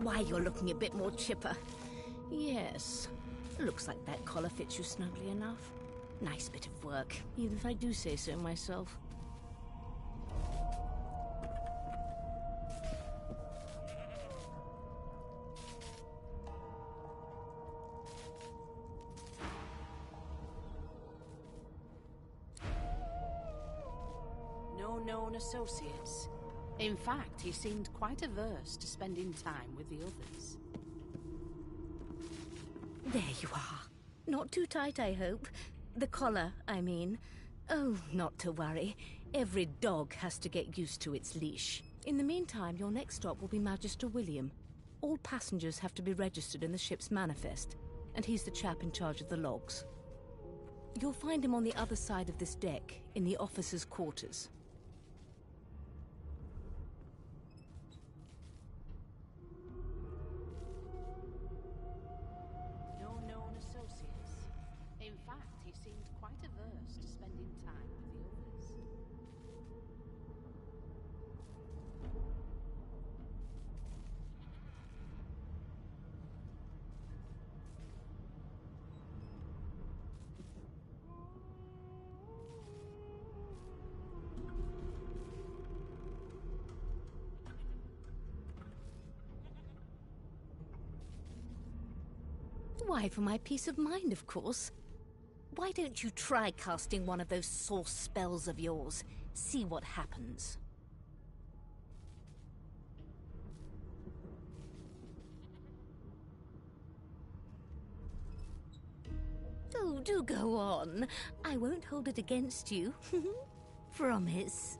Why, you're looking a bit more chipper. Yes, looks like that collar fits you snugly enough. Nice bit of work, even if I do say so myself. No known associates. In fact, he seemed quite averse to spending time with the others. There you are. Not too tight, I hope. The collar, I mean. Oh, not to worry. Every dog has to get used to its leash. In the meantime, your next stop will be Magister William. All passengers have to be registered in the ship's manifest, and he's the chap in charge of the logs. You'll find him on the other side of this deck, in the officers' quarters. No known associates. In fact, he seemed quite averse to spending time with the others. Why, for my peace of mind, of course. Why don't you try casting one of those source spells of yours? See what happens. Oh, do go on. I won't hold it against you. Promise.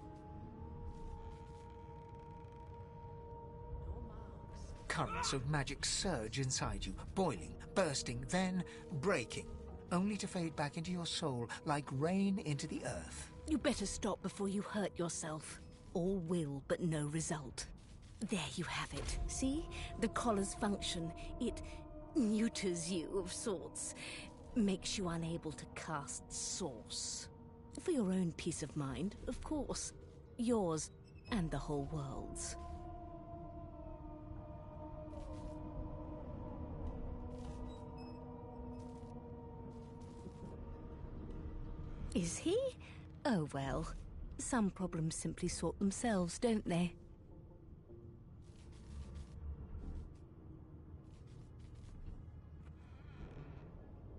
Currents of magic surge inside you, boiling, bursting, then breaking, only to fade back into your soul like rain into the earth. You better stop before you hurt yourself. All will, but no result. There you have it. See? The collar's function. It neuters you of sorts. Makes you unable to cast source. For your own peace of mind, of course. Yours and the whole world's. Is he? Oh well. Some problems simply sort themselves, don't they?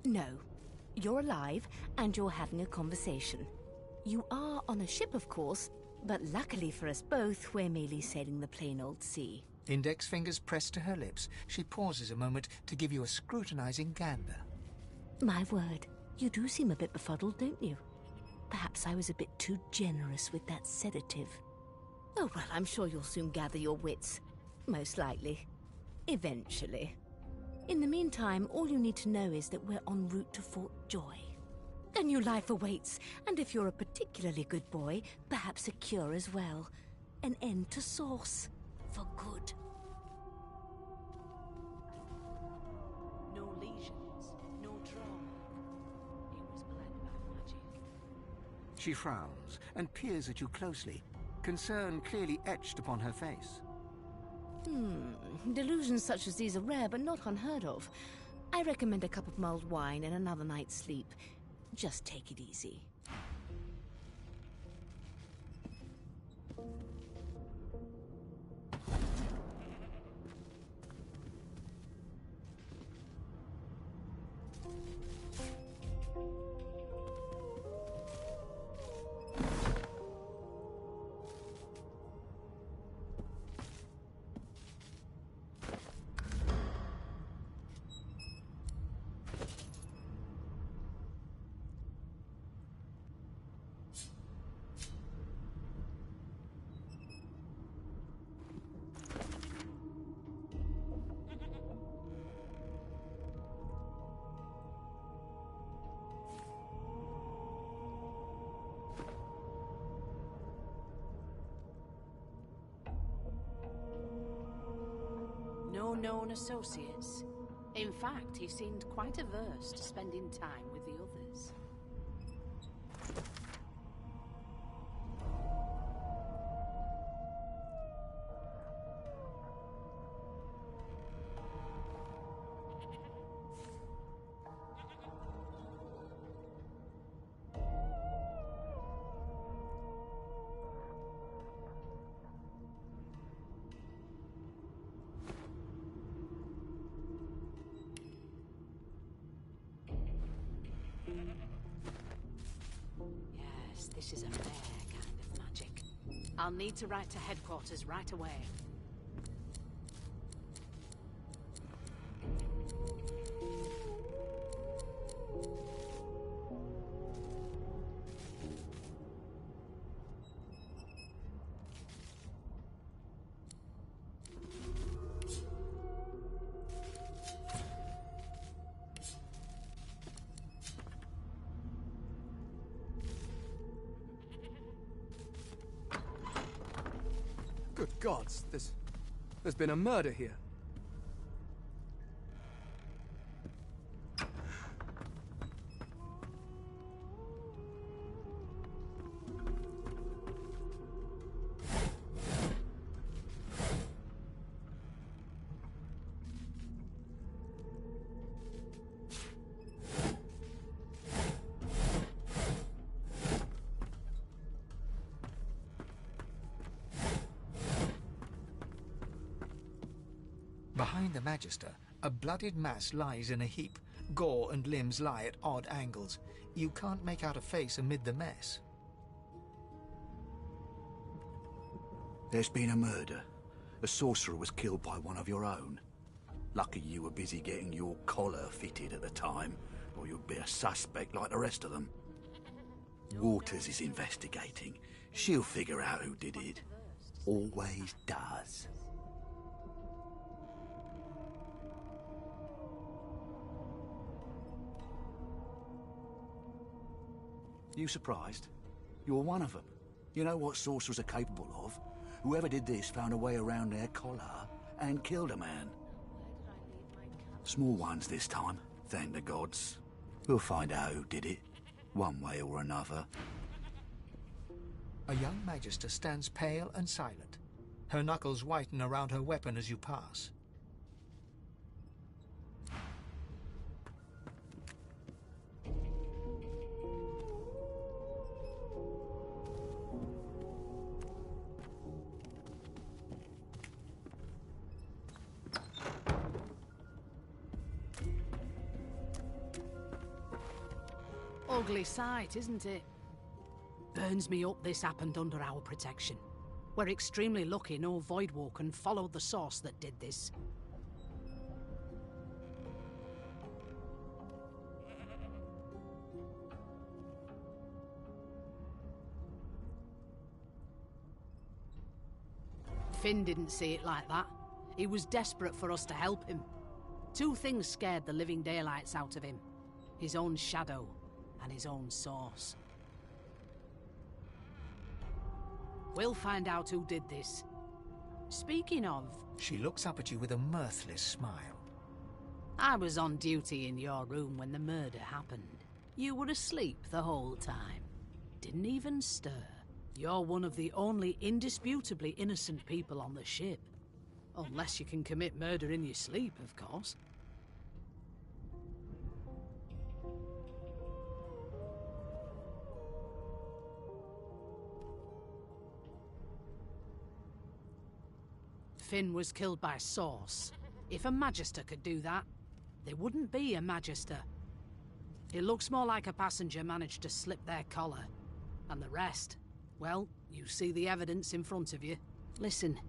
No. You're alive, and you're having a conversation. You are on a ship, of course, but luckily for us both, we're merely sailing the plain old sea. Index fingers pressed to her lips, she pauses a moment to give you a scrutinizing gander. My word, you do seem a bit befuddled, don't you? Perhaps I was a bit too generous with that sedative. Oh, well, I'm sure you'll soon gather your wits. Most likely. Eventually. In the meantime, all you need to know is that we're en route to Fort Joy. A new life awaits, and if you're a particularly good boy, perhaps a cure as well. An end to Source. For good. No lesions, no trauma. It was bled by magic. She frowns and peers at you closely, concern clearly etched upon her face. Delusions such as these are rare, but not unheard of. I recommend a cup of mulled wine and another night's sleep. Just take it easy. No known associates. In fact, he seemed quite averse to spending time with the others. is a rare kind of magic. I'll need to write to headquarters right away. Good gods, there's been a murder here. Behind the Magister, a bloodied mass lies in a heap. Gore and limbs lie at odd angles. You can't make out a face amid the mess. There's been a murder. A sorcerer was killed by one of your own. Lucky you were busy getting your collar fitted at the time, or you'd be a suspect like the rest of them. Waters is investigating. She'll figure out who did it. Always does. You surprised? You're one of them. You know what sorcerers are capable of? Whoever did this found a way around their collar and killed a man. Small ones this time, thank the gods. We'll find out who did it, one way or another. A young Magister stands pale and silent. Her knuckles whiten around her weapon as you pass. Ugly sight, isn't it? Burns me up this happened under our protection. We're extremely lucky no Voidwalker followed the source that did this. Finn didn't see it like that. He was desperate for us to help him. Two things scared the living daylights out of him. His own shadow and his own source. We'll find out who did this. Speaking of... She looks up at you with a mirthless smile. I was on duty in your room when the murder happened. You were asleep the whole time. Didn't even stir. You're one of the only indisputably innocent people on the ship. Unless you can commit murder in your sleep, of course. Finn was killed by Source. If a Magister could do that, there wouldn't be a Magister. It looks more like a passenger managed to slip their collar. And the rest, well, you see the evidence in front of you. Listen,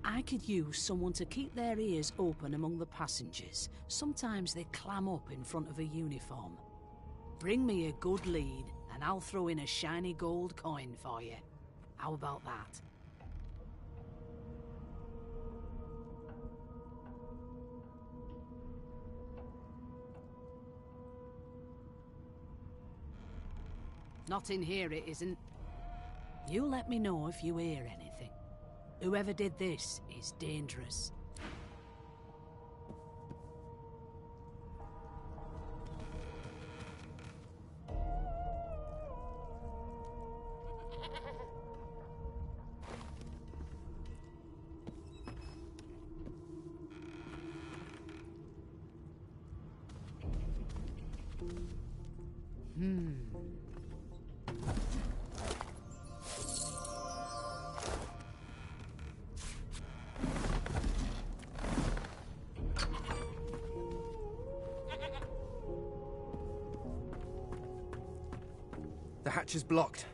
I could use someone to keep their ears open among the passengers. Sometimes they clam up in front of a uniform. Bring me a good lead, and I'll throw in a shiny gold coin for you. How about that? Not in here, it isn't. You let me know if you hear anything. Whoever did this is dangerous. The hatch is blocked.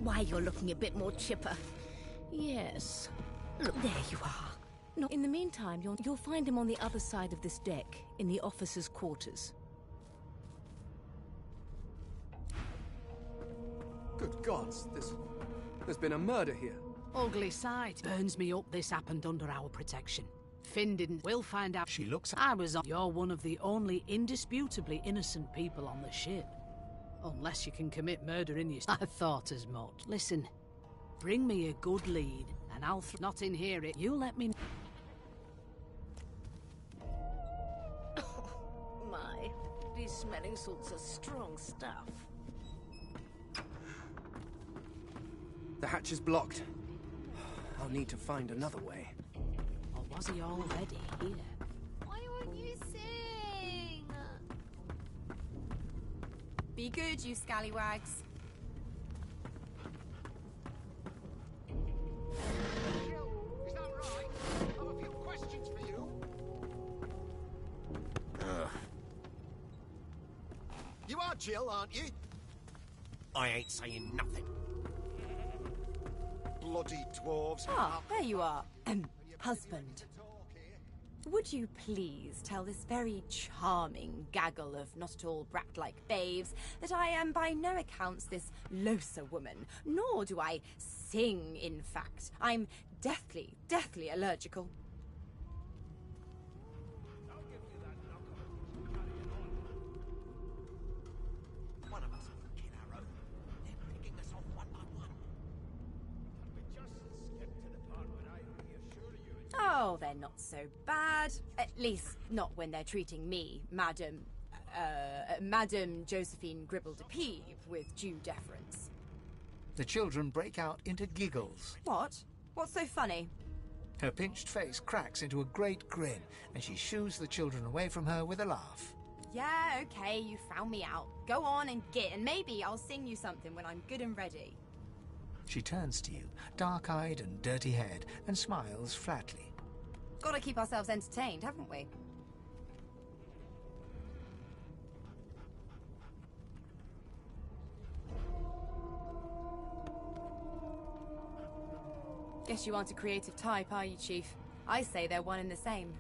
Why, you're looking a bit more chipper. Yes. Look, there you are. No, in the meantime, you'll find him on the other side of this deck, in the officers' quarters. Good gods, there's been a murder here. Ugly sight. Burns me up this happened under our protection. Finn didn't. We'll find out. She looks... I was on. You're one of the only indisputably innocent people on the ship. Unless you can commit murder in your... I thought as much. Listen, bring me a good lead, and I'll not in here it. You let me... Oh, my. These smelling salts are strong stuff. The hatch is blocked. I'll need to find another way. Or was he already here? Why won't you sing? Be good, you scallywags. Jill, is that right? I have a few questions for you. You are Jill, aren't you? I ain't saying nothing. Bloody dwarves. Ah, there you are. Husband. Would you please tell this very charming gaggle of not-at-all brat-like babes that I am by no accounts this loser woman, nor do I sing, in fact. I'm deathly, deathly allergical. One of us will kill our own. They're picking us off one by one. We just skipped to the part where I reassure you it's... Oh, they're not so bad. At least not when they're treating me, Madam Josephine Gribble de Peeve, with due deference. The children break out into giggles. What? What's so funny? Her pinched face cracks into a great grin, and she shoos the children away from her with a laugh. Yeah, okay, you found me out. Go on and git, and maybe I'll sing you something when I'm good and ready. She turns to you, dark-eyed and dirty-haired, and smiles flatly. Gotta keep ourselves entertained, haven't we? Guess you aren't a creative type, are you, Chief? I say they're one and the same.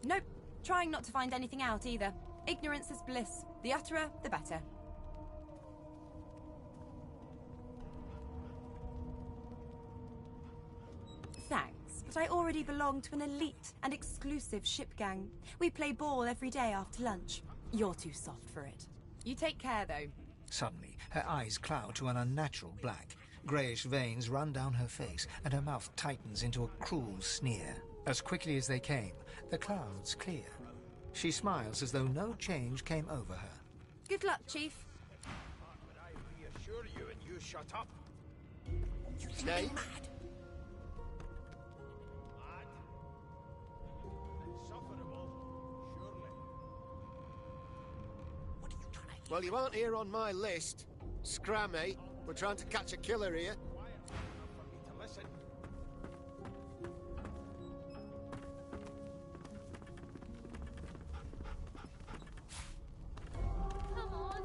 Nope. Trying not to find anything out, either. Ignorance is bliss. The utterer, the better. Thanks, but I already belong to an elite and exclusive ship gang. We play ball every day after lunch. You're too soft for it. You take care, though. Suddenly, her eyes cloud to an unnatural black. Greyish veins run down her face, and her mouth tightens into a cruel sneer. As quickly as they came, the clouds clear. She smiles as though no change came over her. Good luck, Chief. assure you, and you shut up. You think Nay. I'm mad? Mad. Insufferable, surely. What are you trying to hear? Well, you aren't here on my list. Scram, eh? We're trying to catch a killer here. Quiet enough for me to listen. Come on,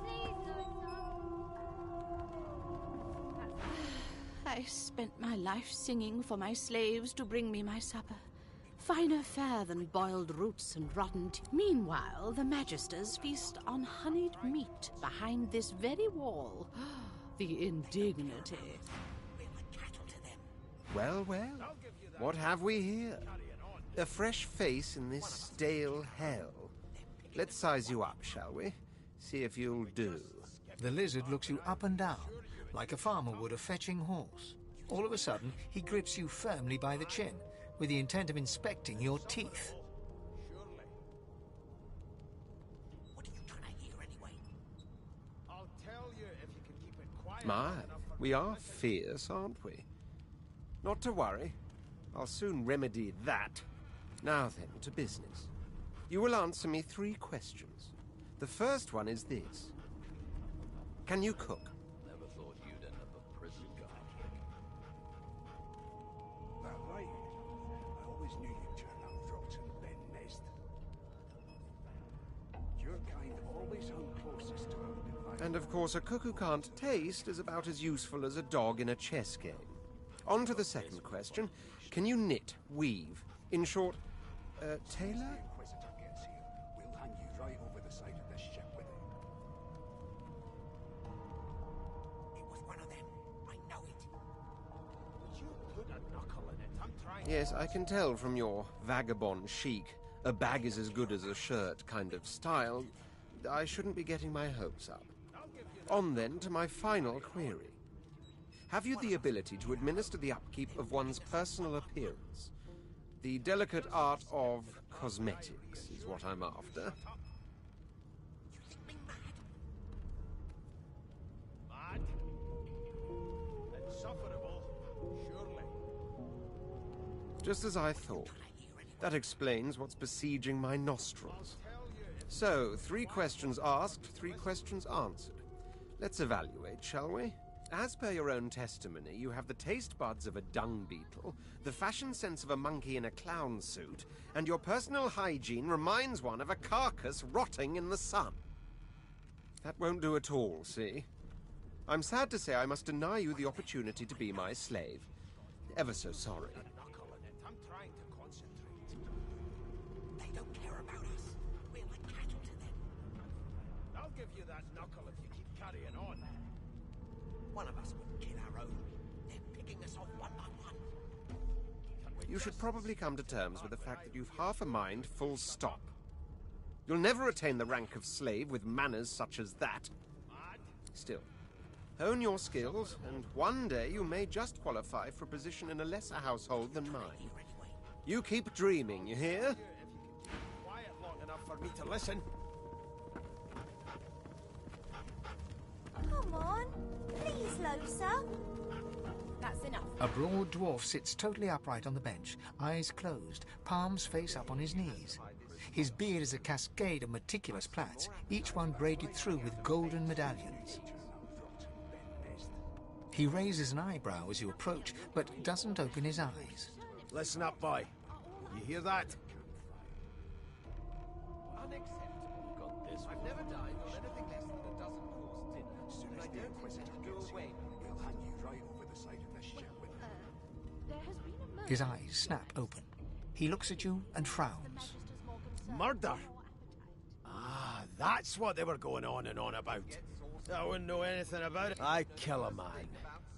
please, Louisa. I spent my life singing for my slaves to bring me my supper. Finer fare than boiled roots and rotten tea. Meanwhile, the Magisters feast on honeyed meat behind this very wall. The indignity. We're like cattle to them. Well, well, what have we here? A fresh face in this stale hell. Let's size you up, shall we? See if you'll do. The lizard looks you up and down, like a farmer would a fetching horse. All of a sudden, he grips you firmly by the chin, with the intent of inspecting your teeth. Surely. What are you trying to hear anyway? I'll tell you if you can keep it quiet. My, long enough for we me to are listen. fierce, aren't we? Not to worry. I'll soon remedy that. Now then, to business. You will answer me 3 questions. The first one is this. Can you cook? Never thought you'd end up a prison guard. That right. I always knew you'd turn out throats and bend nest. Your kind always hung closest to our divine. And of course, a cook who can't taste is about as useful as a dog in a chess game. On to the second question. Can you knit, weave? In short, tailor? Inquisitor gets here, we'll hang you right over the side of this ship with it. It was one of them. I know it. Would you put a knuckle in it? I'm trying. Yes, I can tell from your vagabond chic, a bag is as good as a shirt kind of style. I shouldn't be getting my hopes up. On then to my final query. Have you the ability to administer the upkeep of one's personal appearance? The delicate art of cosmetics is what I'm after. You think me mad? Mad? Insufferable, surely. Just as I thought. That explains what's besieging my nostrils. So, 3 questions asked, 3 questions answered. Let's evaluate, shall we? As per your own testimony, you have the taste buds of a dung beetle, the fashion sense of a monkey in a clown suit, and your personal hygiene reminds one of a carcass rotting in the sun. That won't do at all, see? I'm sad to say I must deny you the opportunity to be my slave. Ever so sorry. Knuckle in it. I'm trying to concentrate. They don't care about us. We're like cattle to them. I'll give you that knuckle if you keep carrying on. One of us wouldn't kill our own. They're picking us off one by one. You should probably come to terms with the fact that you've half a mind, full stop. You'll never attain the rank of slave with manners such as that. Still, hone your skills, and one day you may just qualify for a position in a lesser household than mine. You keep dreaming, you hear? Quiet long enough for me to listen. Come on, please, Louisa. That's enough. A broad dwarf sits totally upright on the bench, eyes closed, palms face up on his knees. His beard is a cascade of meticulous plaits, each one braided through with golden medallions. He raises an eyebrow as you approach, but doesn't open his eyes. Listen up, boy. You hear that? Unacceptable. Got this. I've never dined on anything less than a dozen course dinner. Soon And as I the don't Inquisitor intend to go gets away. here, we'll hang you right over the side of this ship with it. There has been a murder. His eyes snap open. He looks at you and frowns. Magister's more concerned Murder? with your appetite. Ah, that's what they were going on and on about. I wouldn't know anything about it. I kill a man.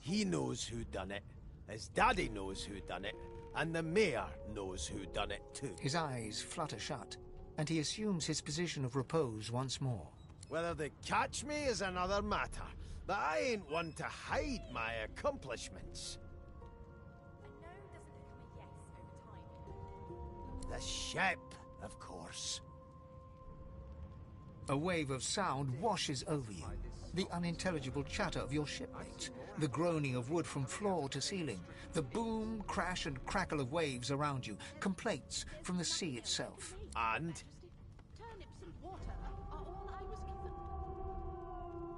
He knows who done it. His daddy knows who done it. And the mayor knows who done it too. His eyes flutter shut, and he assumes his position of repose once more. Whether they catch me is another matter. But I ain't one to hide my accomplishments. A no doesn't become a yes over time. The ship, of course. A wave of sound washes over you. the unintelligible chatter of your shipmates, the groaning of wood from floor to ceiling, the boom, crash and crackle of waves around you, complaints from the sea itself. And? Turnips and water are all I was given.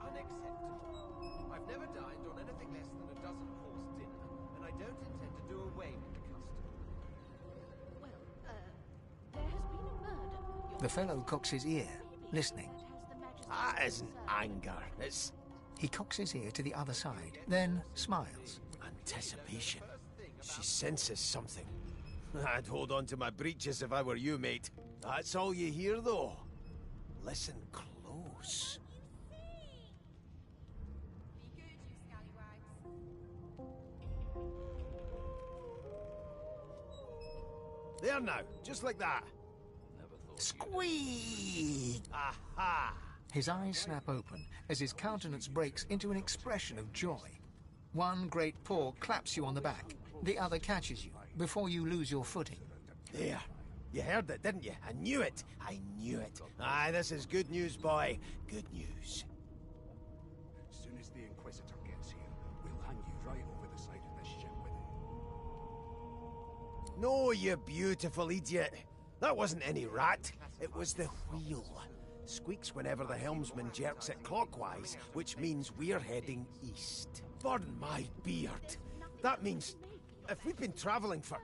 Unacceptable. I've never dined on anything less than a dozen course dinner, and I don't intend to do away with the custom. Well, there has been a murder. The fellow cocks his ear, listening. That isn't anger. It's He cocks his ear to the other side, then smiles. anticipation. She senses something. I'd hold on to my breeches if I were you, mate. That's all you hear, though. Listen close. There now, just like that. Squeak! Aha! His eyes snap open as his countenance breaks into an expression of joy. One great paw claps you on the back. The other catches you before you lose your footing. There. You heard it, didn't you? I knew it. I knew it. Aye, this is good news, boy. Good news. As soon as the Inquisitor gets here, we'll hang you right over the side of this ship with him. No, you beautiful idiot. That wasn't any rat. It was the wheel. Squeaks whenever the helmsman jerks it clockwise, which means we're heading east. Burn my beard. That means if we've been traveling for,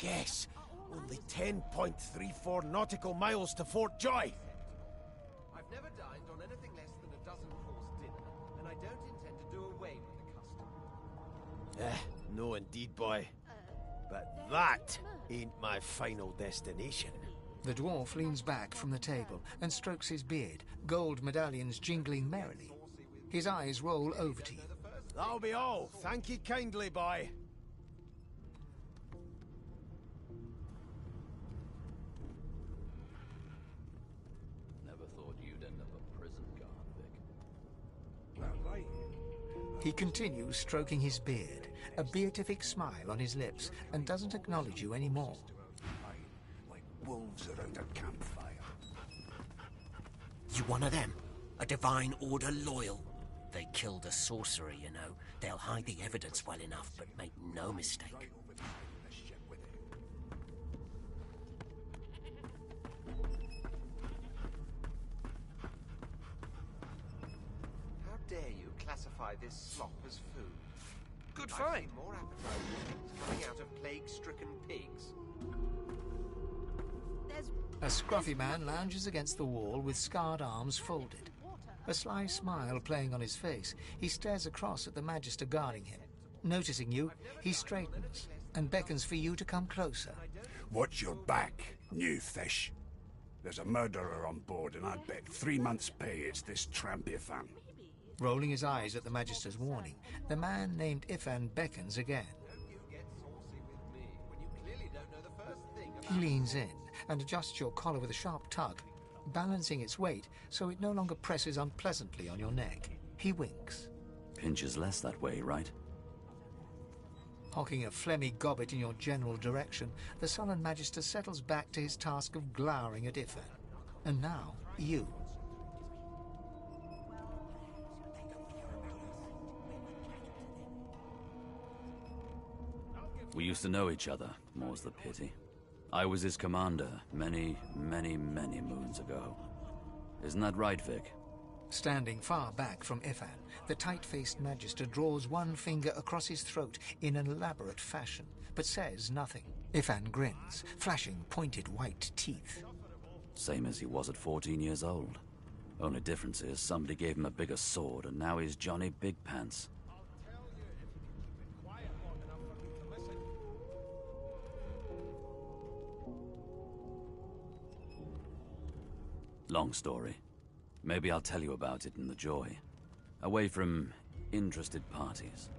yes, only 10.34 nautical miles to Fort Joy. I've never dined on anything less than a dozen course dinner, and I don't intend to do away with the custom. No indeed, boy. But that ain't my final destination. The dwarf leans back from the table and strokes his beard, gold medallions jingling merrily. His eyes roll over to you. That'll be all. Thank you kindly, boy. Never thought you'd end up a prison guard, Vic. He continues stroking his beard, a beatific smile on his lips, and doesn't acknowledge you anymore. Like wolves around a campfire. You one of them? A Divine Order loyal? They killed a sorcerer, you know. They'll hide the evidence well enough, but make no mistake. Over the side of this ship with him. How dare you classify this slop as food? Good I've find. seen more appetizing things coming out of plague-stricken pigs. A scruffy man lounges against the wall with scarred arms folded. A sly smile playing on his face, he stares across at the Magister guarding him. Noticing you, he straightens and beckons for you to come closer. Watch your back, new fish. There's a murderer on board, and I'd bet 3 months' pay it's this tramp Ifan. Rolling his eyes at the Magister's warning, the man named Ifan beckons again. You get saucy with me when you clearly don't know the first thing about He leans in and adjusts your collar with a sharp tug, balancing its weight so it no longer presses unpleasantly on your neck. He winks. Pinches less that way, right? Hocking a phlegmy gobbet in your general direction, the sullen Magister settles back to his task of glowering at Ifan. And now, you. We used to know each other, more's the pity. I was his commander many, many, many moons ago. Isn't that right, Vic? Standing far back from Ifan, the tight-faced Magister draws one finger across his throat in an elaborate fashion, but says nothing. Ifan grins, flashing pointed white teeth. Same as he was at 14 years old. Only difference is somebody gave him a bigger sword, and now he's Johnny Big Pants. Long story. Maybe I'll tell you about it in the Joy. Away from interested parties.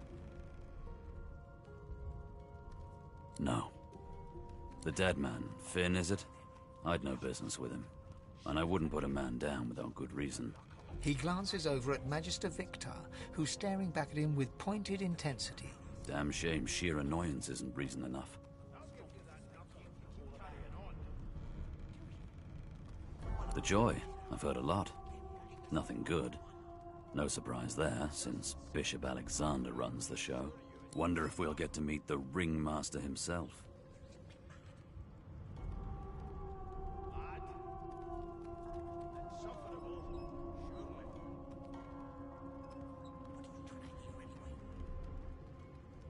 No. The dead man, Finn, is it? I'd no business with him. And I wouldn't put a man down without good reason. He glances over at Magister Victor, who's staring back at him with pointed intensity. Damn shame sheer annoyance isn't reason enough. The Joy, I've heard a lot. Nothing good. No surprise there, since Bishop Alexander runs the show. Wonder if we'll get to meet the ringmaster himself.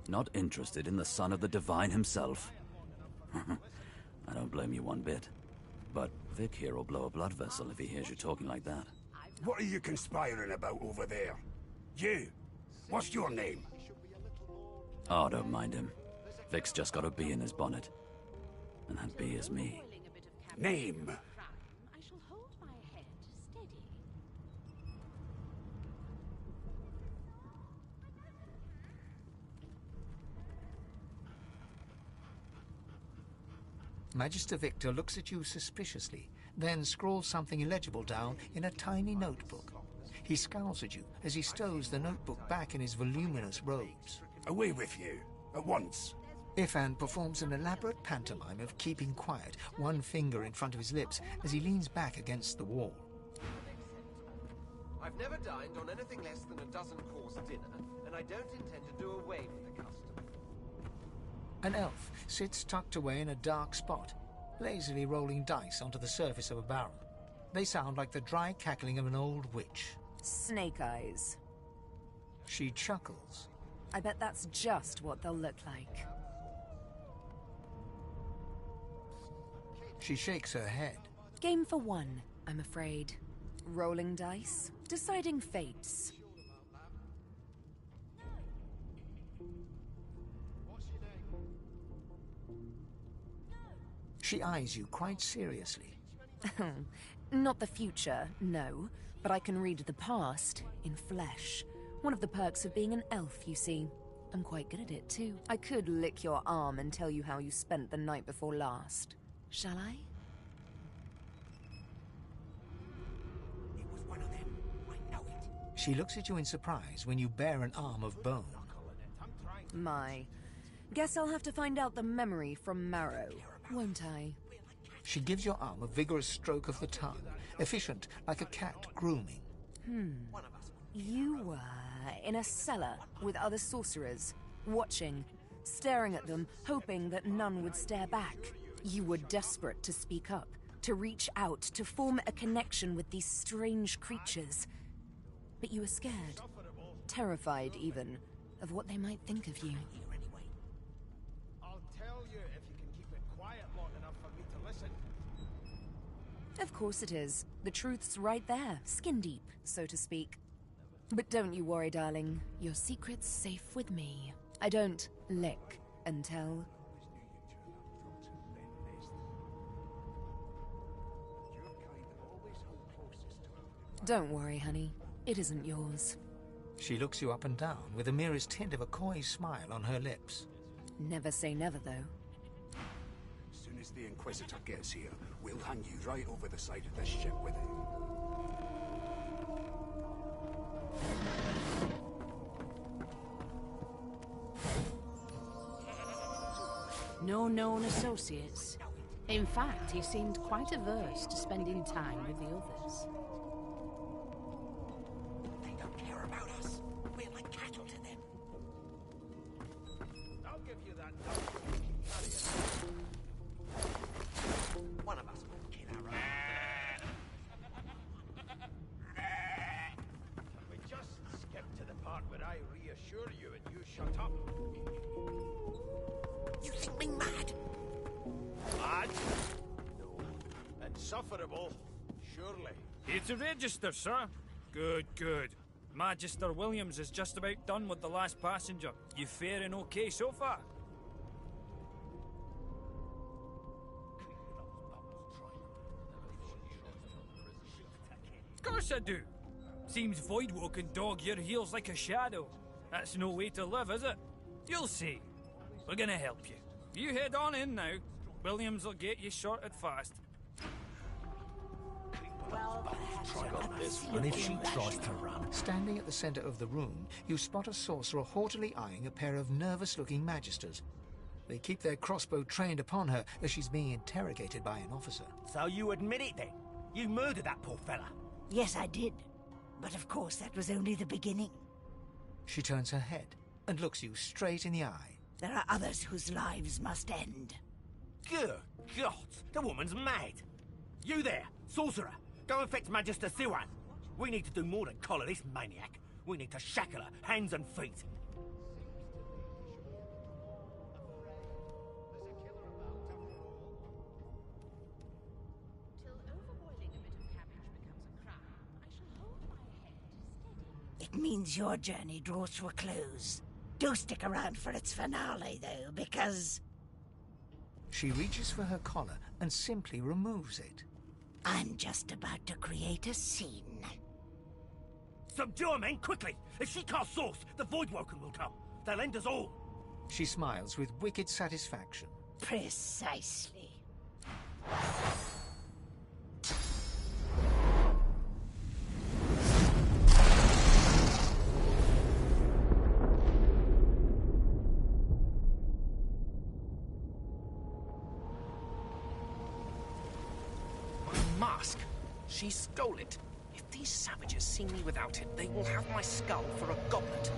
Not interested in the son of the Divine himself? I don't blame you one bit. But Vic here will blow a blood vessel if he hears you talking like that. What are you conspiring about over there? You! What's your name? Oh, don't mind him. Vic's just got a bee in his bonnet. And that bee is me. Name? I shall hold my head steady. Magister Victor looks at you suspiciously, then scrawls something illegible down in a tiny notebook. He scowls at you as he stows the notebook back in his voluminous robes. Away with you, at once. Ifan performs an elaborate pantomime of keeping quiet, one finger in front of his lips as he leans back against the wall. I've never dined on anything less than a dozen-course dinner, and I don't intend to do away with the custom. An elf sits tucked away in a dark spot, lazily rolling dice onto the surface of a barrel. They sound like the dry cackling of an old witch. Snake eyes. She chuckles. I bet that's just what they'll look like. She shakes her head. Game for one, I'm afraid. Rolling dice, deciding fates. She eyes you quite seriously. Not the future, no. But I can read the past in flesh. One of the perks of being an elf, you see. I'm quite good at it, too. I could lick your arm and tell you how you spent the night before last. Shall I? It was one of them. I know it. She looks at you in surprise when you bare an arm of bone. My. Guess I'll have to find out the memory from Marrow, won't I? She gives your arm a vigorous stroke of the tongue, efficient like a cat grooming. You were in a cellar with other sorcerers, watching, staring at them, hoping that none would stare back. You were desperate to speak up, to reach out, to form a connection with these strange creatures. But you were scared, terrified even, of what they might think of you. I'll tell you if you can keep it quiet long enough for me to listen. Of course it is. The truth's right there, skin deep, so to speak. But don't you worry, darling. Your secret's safe with me. I don't lick and tell. Don't worry, honey. It isn't yours. She looks you up and down with the merest hint of a coy smile on her lips. Never say never, though. As soon as the Inquisitor gets here, we'll hang you right over the side of this ship with him. No known associates. In fact, he seemed quite averse to spending time with the others. They don't care about us. We're like cattle to them. I'll give you that. One of us will kill our own. Can we just skip to the part where I reassure you and you shut up? You think me mad? Mad? No. Insufferable? Surely. Here to register, sir. Good, good. Magister Williams is just about done with the last passenger. You faring okay so far? Of course I do. Seems void-walk can dog your heels like a shadow. That's no way to live, is it? You'll see. We're gonna help you. You head on in now. Williams will get you sorted fast. And if she tries to run... Standing at the center of the room, you spot a sorcerer haughtily eyeing a pair of nervous-looking magisters. They keep their crossbow trained upon her as she's being interrogated by an officer. So you admit it then? You murdered that poor fella? Yes, I did. But of course that was only the beginning. She turns her head and looks you straight in the eye. There are others whose lives must end. Good God, the woman's mad. You there, sorcerer, go and fetch Magister Siwan. We need to do more than collar this maniac. We need to shackle her, hands and feet. It means your journey draws to a close. Do stick around for its finale, though, because... She reaches for her collar and simply removes it. I'm just about to create a scene. Subdue her, men, quickly! If she casts Source, the Voidwoken will come. They'll end us all. She smiles with wicked satisfaction. Precisely. Mask. She stole it. If these savages see me without it, they will have my skull for a goblet.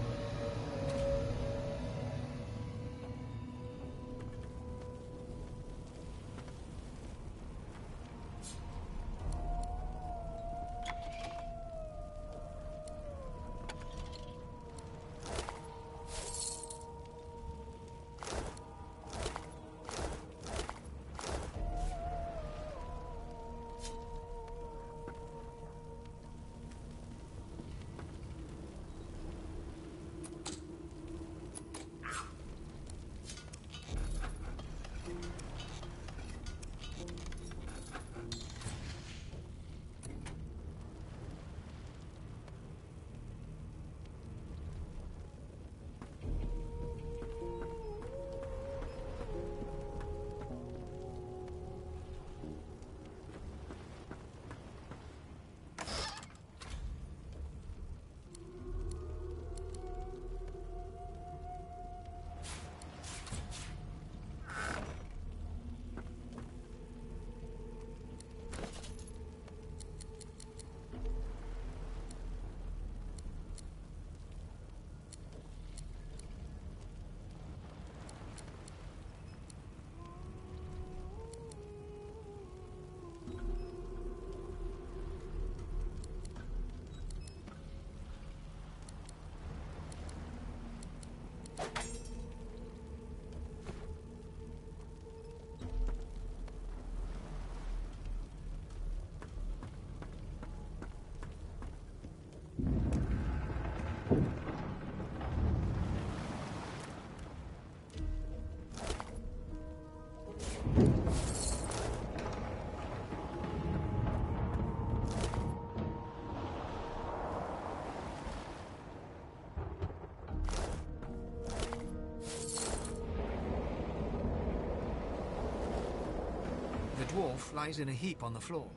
The dwarf lies in a heap on the floor,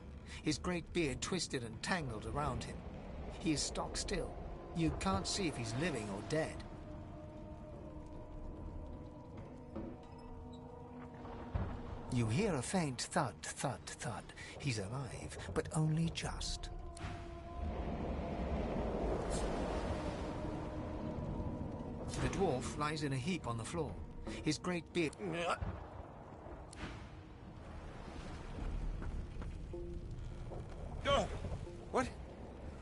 his great beard twisted and tangled around him. He is stock still. You can't see if he's living or dead. You hear a faint thud, thud, thud. He's alive, but only just. The dwarf lies in a heap on the floor, his great beard... What?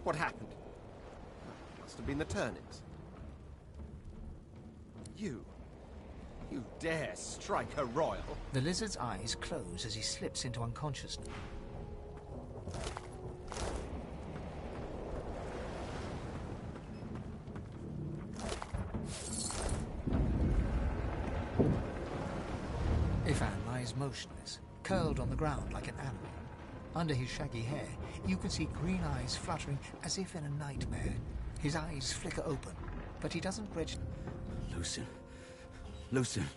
What happened? Must have been the turnips. You dare strike a royal? The lizard's eyes close as he slips into unconsciousness. Ifan lies motionless, curled on the ground like an animal. Under his shaggy hair, you can see green eyes fluttering as if in a nightmare. His eyes flicker open, but he doesn't register. Lucien. Lucien.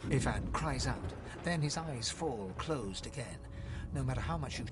Ifan cries out. Then his eyes fall closed again. No matter how much you...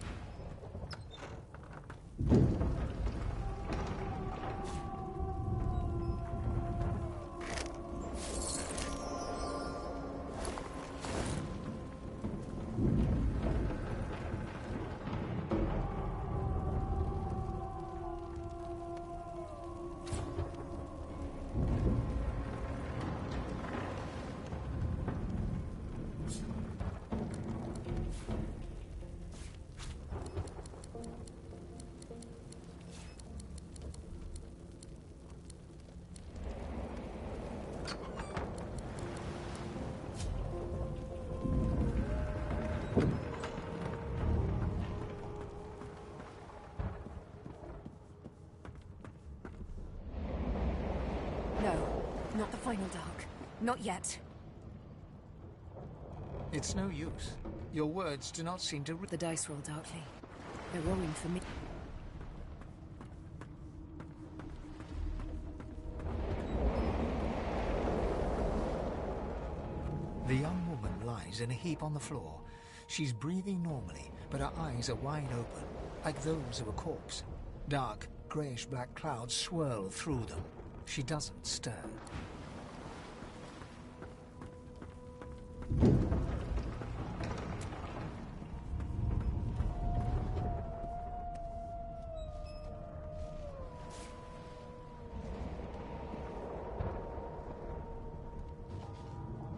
Not the final, Dark. Not yet. It's no use. Your words do not seem to... The dice roll, Darkly. They're rolling for me. The young woman lies in a heap on the floor. She's breathing normally, but her eyes are wide open, like those of a corpse. Dark, greyish-black clouds swirl through them. She doesn't stir.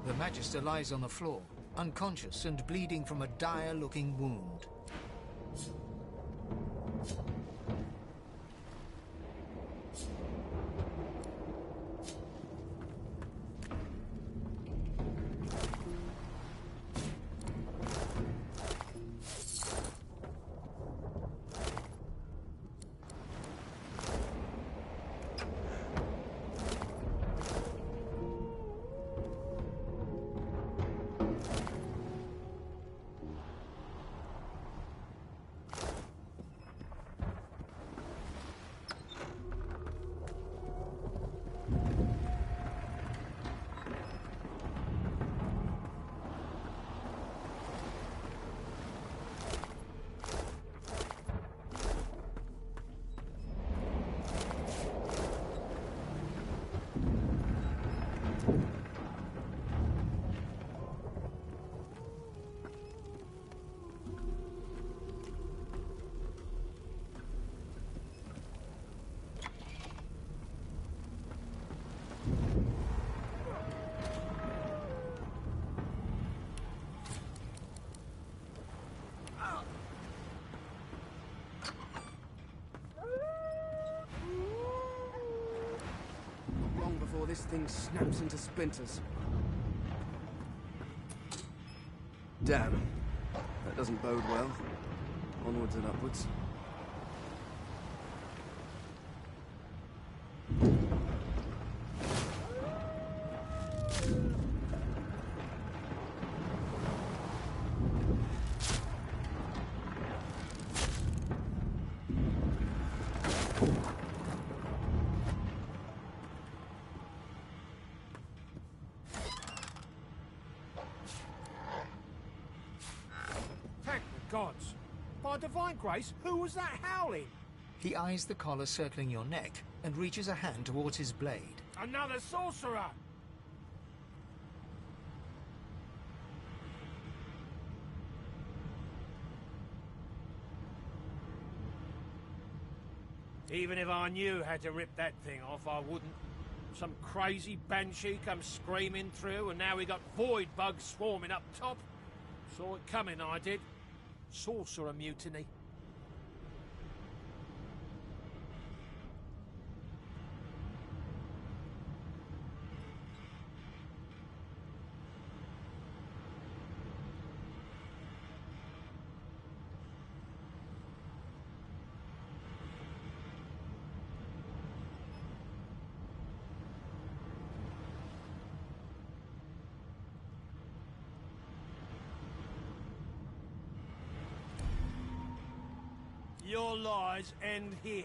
The Magister lies on the floor, unconscious and bleeding from a dire-looking wound. Before this thing snaps into splinters. Damn. That doesn't bode well. Onwards and upwards. Gods. By divine grace, who was that howling? He eyes the collar circling your neck and reaches a hand towards his blade. Another sorcerer! Even if I knew how to rip that thing off, I wouldn't. Some crazy banshee comes screaming through, and now we got void bugs swarming up top. Saw it coming, I did. Sorcerer mutiny. Your lies end here.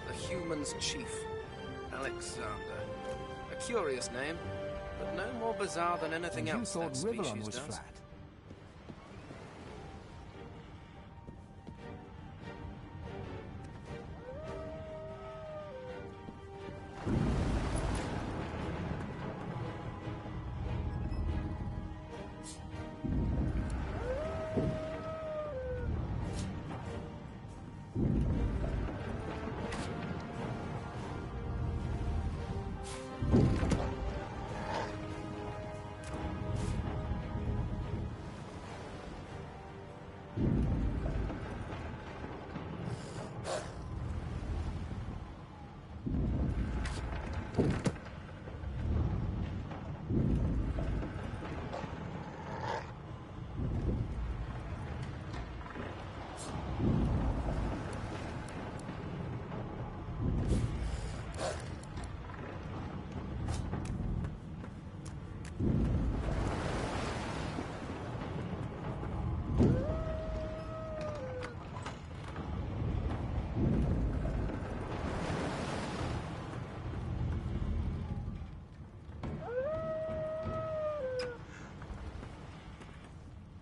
The human's chief, Alexander. A curious name, but no more bizarre than anything And else you thought that Riverrun species was does. flat.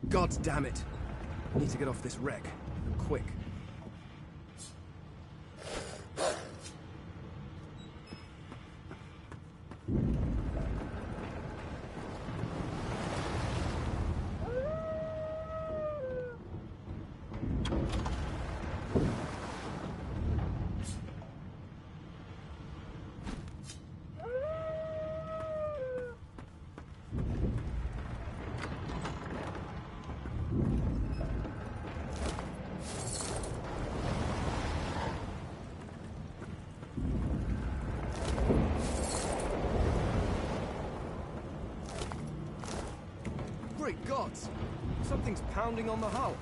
God damn it! I need to get off this wreck. Quick. Great gods! Something's pounding on the hull.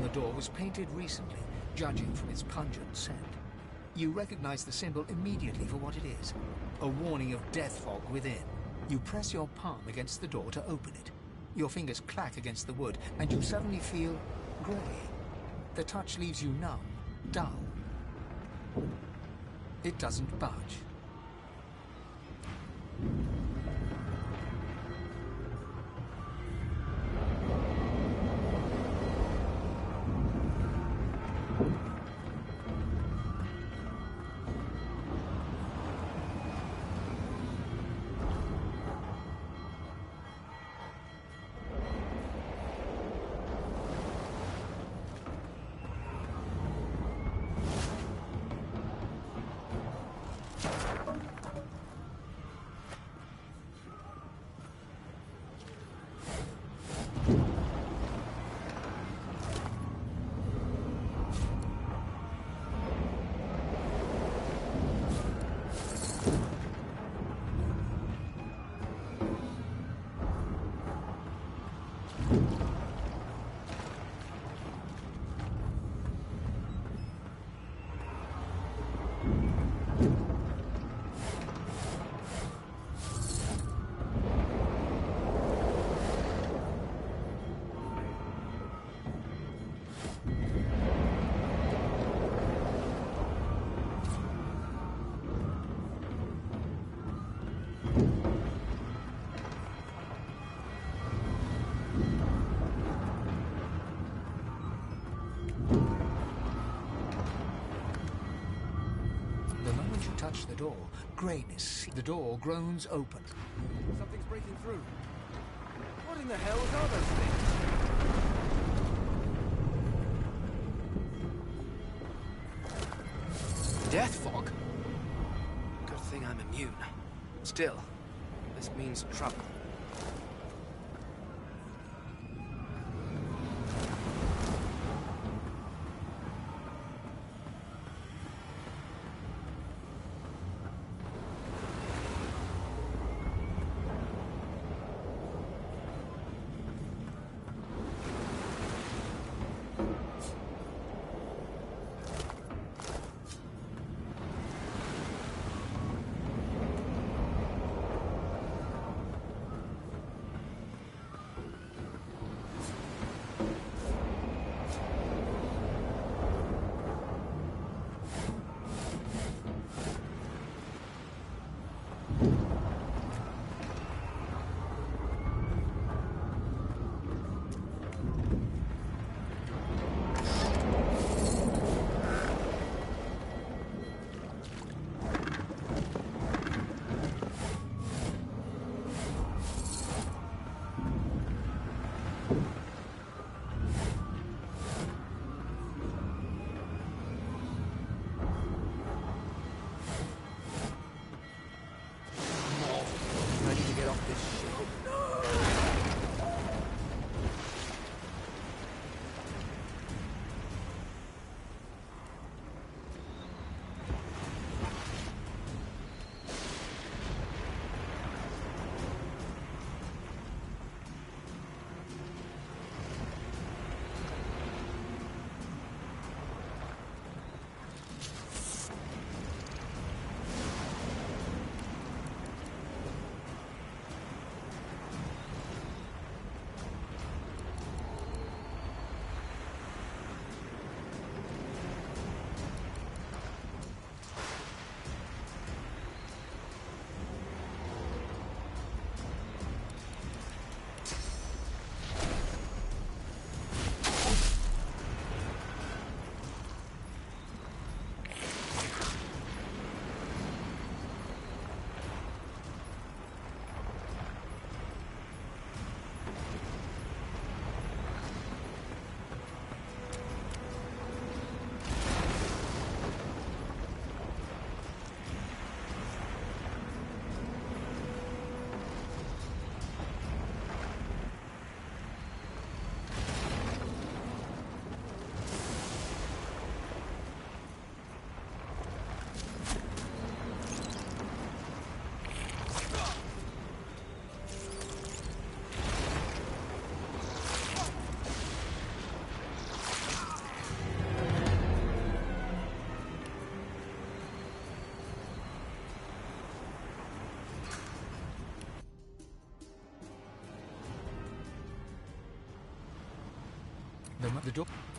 The door was painted recently, judging from its pungent scent. You recognize the symbol immediately for what it is, a warning of death fog within. You press your palm against the door to open it. Your fingers clack against the wood, and you suddenly feel grey. The touch leaves you numb, dull. It doesn't budge. Touch the door. Greyness. The door groans open. Something's breaking through. What in the hell are those things? Still, this means trouble.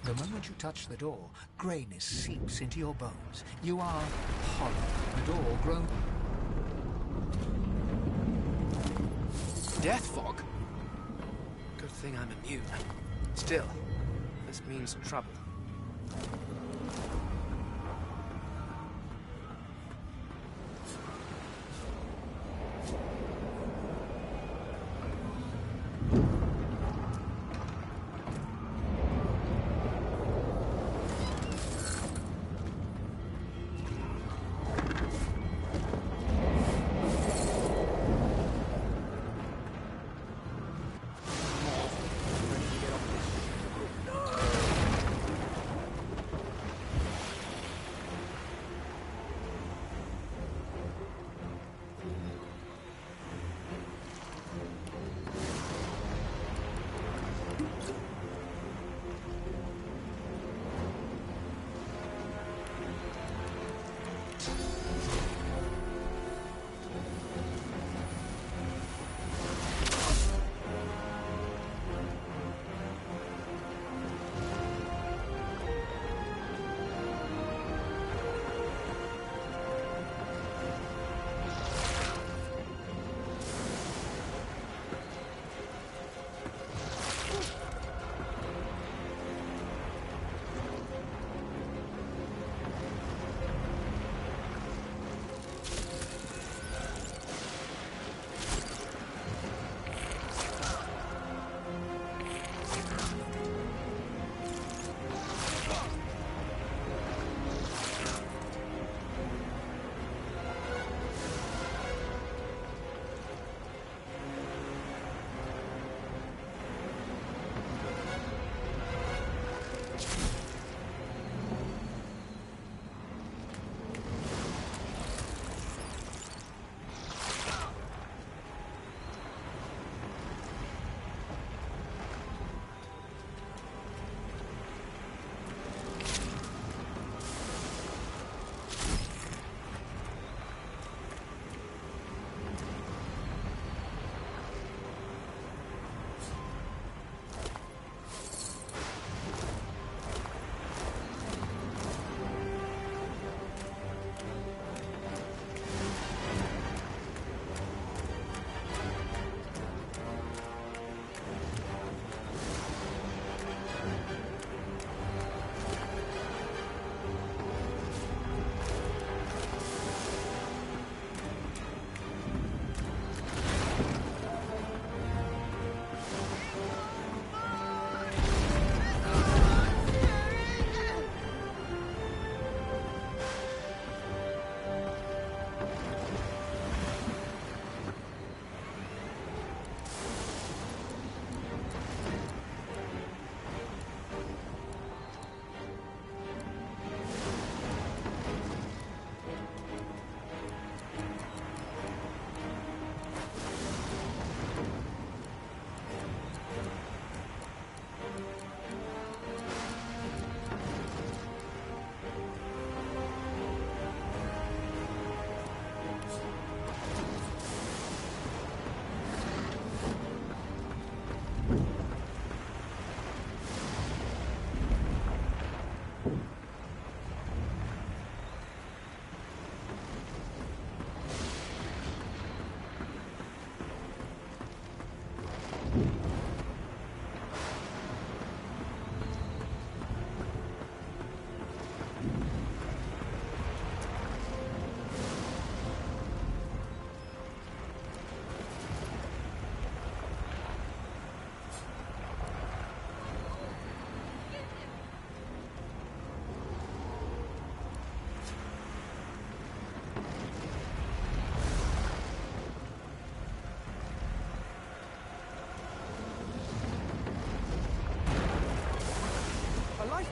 The moment you touch the door, greyness seeps into your bones. You are hollow. The door grown... Death fog? Good thing I'm immune. Still, this means trouble.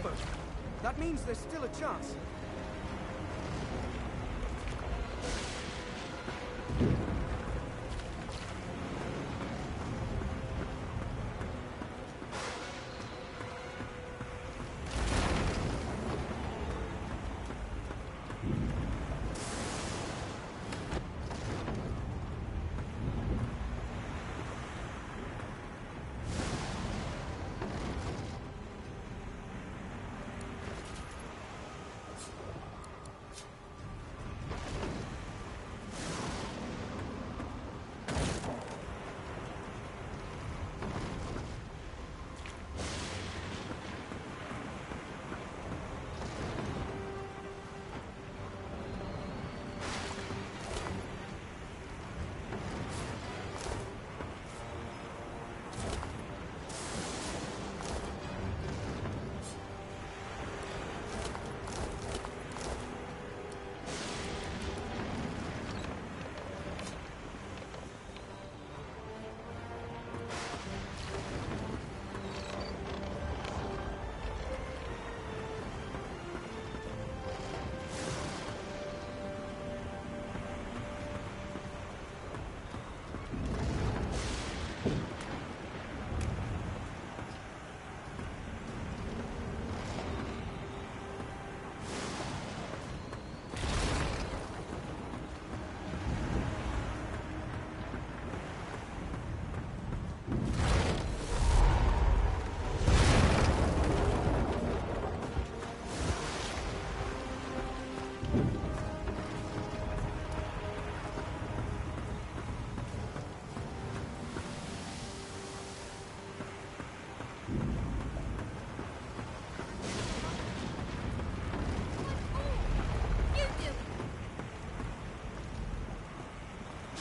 lifeboat. That means there's still a chance.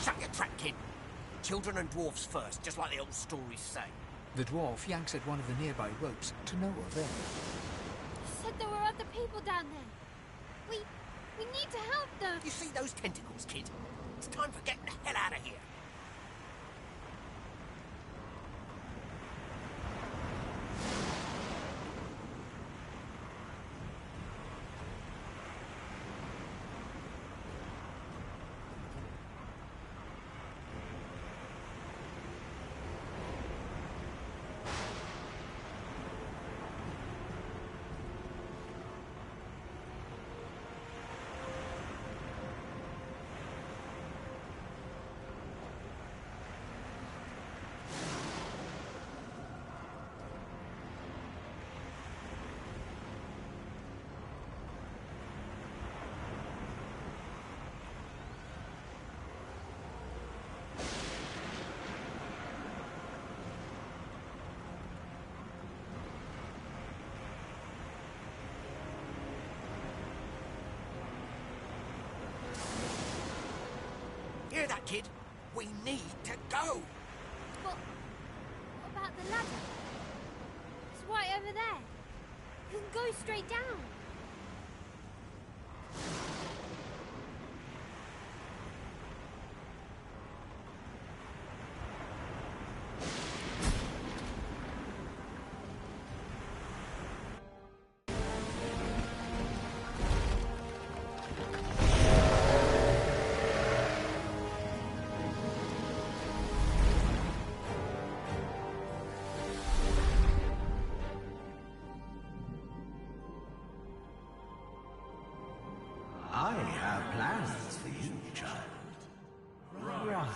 Shut your trap, kid. Children and dwarfs first, just like the old stories say. The dwarf yanks at one of the nearby ropes to no avail. You said there were other people down there. We need to help them. You see those tentacles, kid? It's time for getting the hell out of here. Hear that, kid? We need to go! But what about the ladder? It's right over there. You can go straight down. I have plans for you, child. Rise.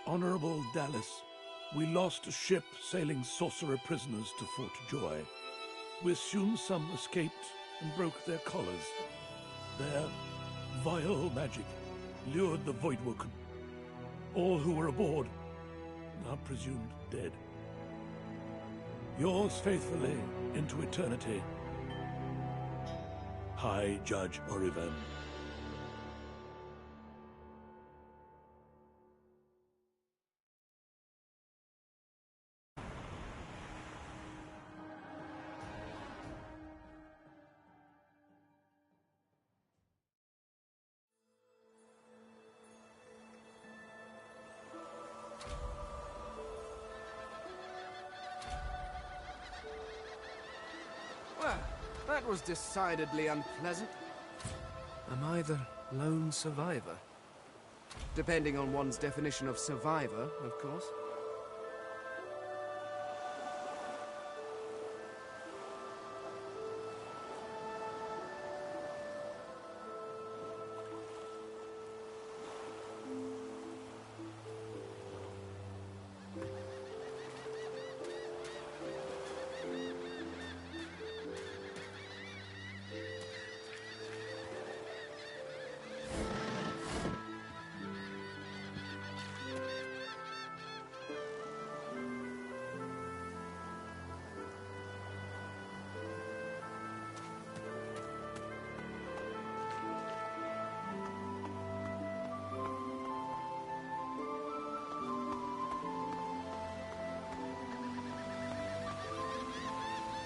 Honorable Dallas, we lost a ship sailing sorcerer prisoners to Fort Joy. We assume some escaped and broke their collars. Their vile magic lured the Voidwoken. All who were aboard are presumed dead. Yours faithfully into eternity, High Judge Orivan. was decidedly unpleasant. I'm either lone survivor. Depending on one's definition of survivor, of course.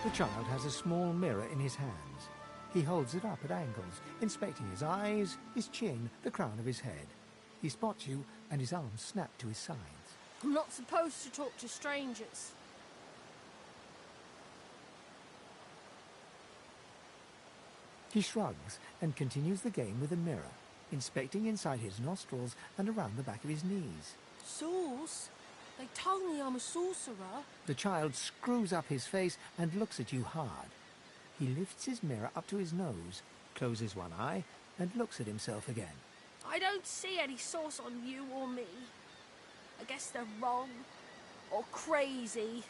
The child has a small mirror in his hands. He holds it up at angles, inspecting his eyes, his chin, the crown of his head. He spots you, and his arms snap to his sides. I'm not supposed to talk to strangers. He shrugs and continues the game with the mirror, inspecting inside his nostrils and around the back of his knees. Sauce? They told me I'm a sorcerer. The child screws up his face and looks at you hard. He lifts his mirror up to his nose, closes one eye, and looks at himself again. I don't see any sauce on you or me. I guess they're wrong. Or crazy.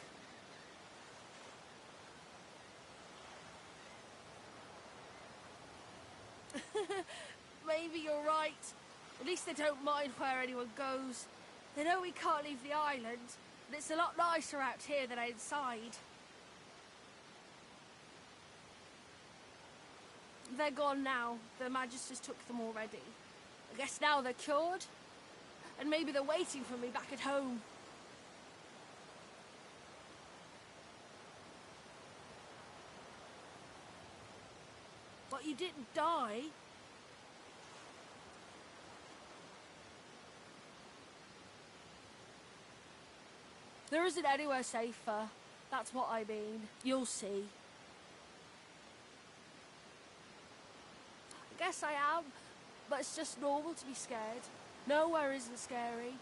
Maybe you're right. At least they don't mind where anyone goes. They know we can't leave the island, but it's a lot nicer out here than inside. They're gone now. The Magisters took them already. I guess now they're cured. And maybe they're waiting for me back at home. But you didn't die. There isn't anywhere safer. That's what I mean. You'll see. I guess I am, but it's just normal to be scared. Nowhere isn't scary.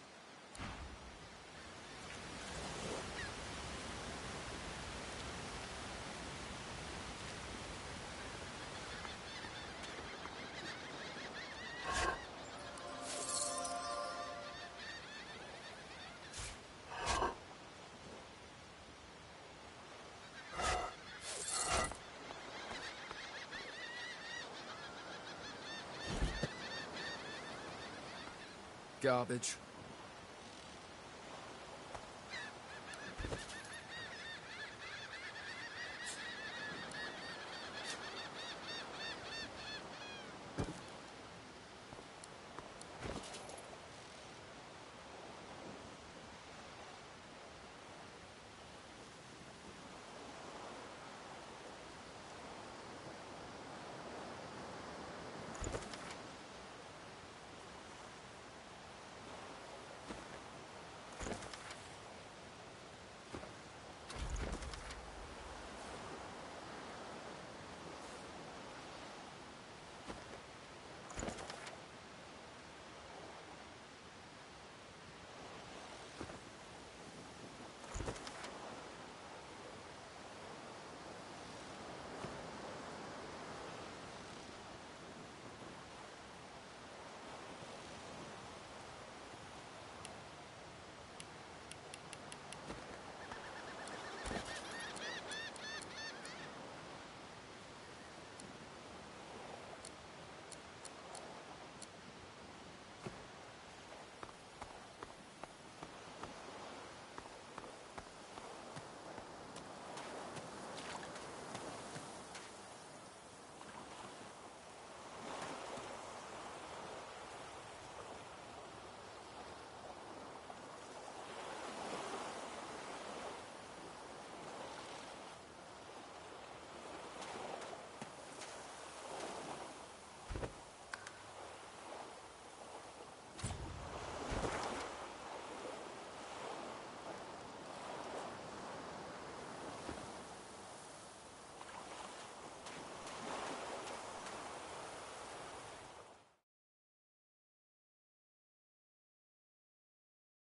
Garbage.